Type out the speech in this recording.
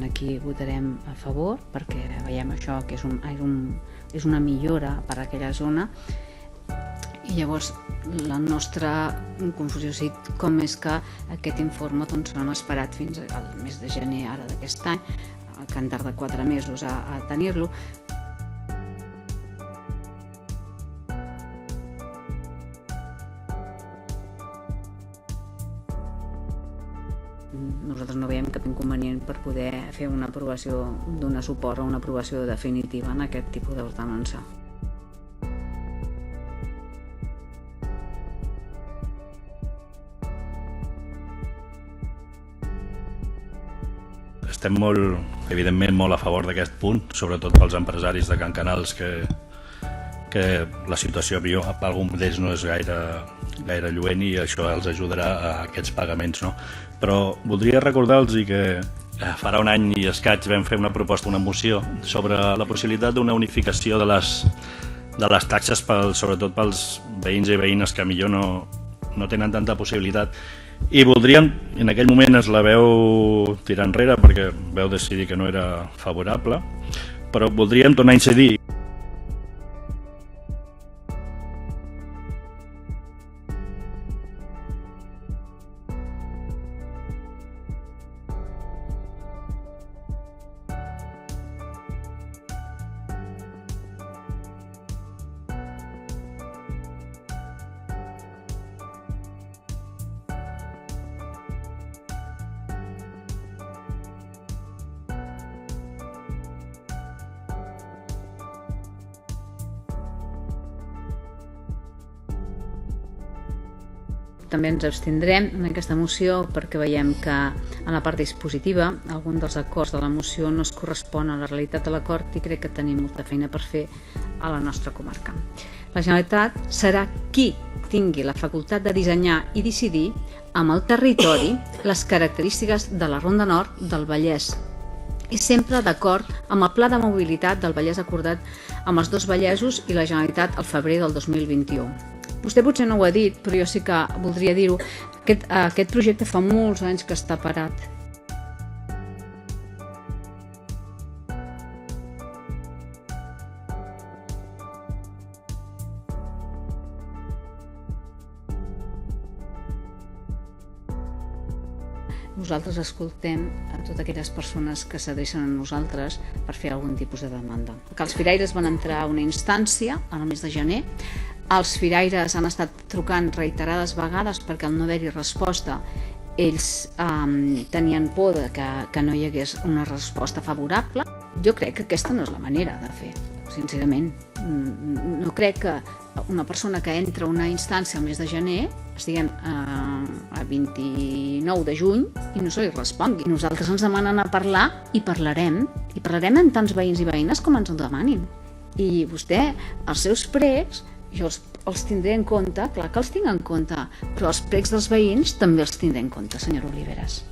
Aquí votarem a favor perquè veiem això que és una millora per a aquella zona. I llavors la nostra confusió ha sigut com és que aquest informe no han esperat fins al mes de gener ara d'aquest any, que han tardat 4 mesos a tenir-lo. Nosaltres no veiem cap inconvenient per poder fer una aprovació, donar suport a una aprovació definitiva en aquest tipus d'ordenança. Estem evidentment molt a favor d'aquest punt, sobretot pels empresaris de Can Canals, que la situació per algun d'ells no és gaire lluent i això els ajudarà a aquests pagaments, no? Però voldria recordar-los que farà un any i escaig vam fer una proposta, una moció, sobre la possibilitat d'una unificació de les taxes, sobretot pels veïns i veïnes que millor no tenen tanta possibilitat. I voldríem, en aquell moment es la veu tirar enrere perquè veu decidir que no era favorable, però voldríem tornar a incidir. També ens abstindrem en aquesta moció perquè veiem que en la part dispositiva algun dels acords de la moció no es correspon a la realitat de l'acord i crec que tenim molta feina per fer a la nostra comarca. La Generalitat serà qui tingui la facultat de dissenyar i decidir amb el territori les característiques de la Ronda Nord del Vallès i sempre d'acord amb el Pla de Mobilitat del Vallès acordat amb els 2 vallesos i la Generalitat al febrer del 2021. Vostè potser no ho ha dit, però jo sí que voldria dir-ho. Aquest projecte fa molts anys que està parat. Nosaltres escoltem a totes aquelles persones que s'adrecen a nosaltres per fer algun tipus de demanda. Que els firaires van entrar a una instància al mes de gener. Els firaires han estat trucant reiterades vegades perquè al no haver-hi resposta ells tenien por que no hi hagués una resposta favorable. Jo crec que aquesta no és la manera de fer, sincerament. No crec que una persona que entra a una instància al mes de gener, estiguem a 29 de juny, i no se li respongui. Nosaltres ens demanen a parlar i parlarem amb tants veïns i veïnes com ens ho demanin. I vostè, els seus precs, jo els tindré en compte, clar que els tinc en compte, però els precs dels veïns també els tindré en compte, senyora Oliveras.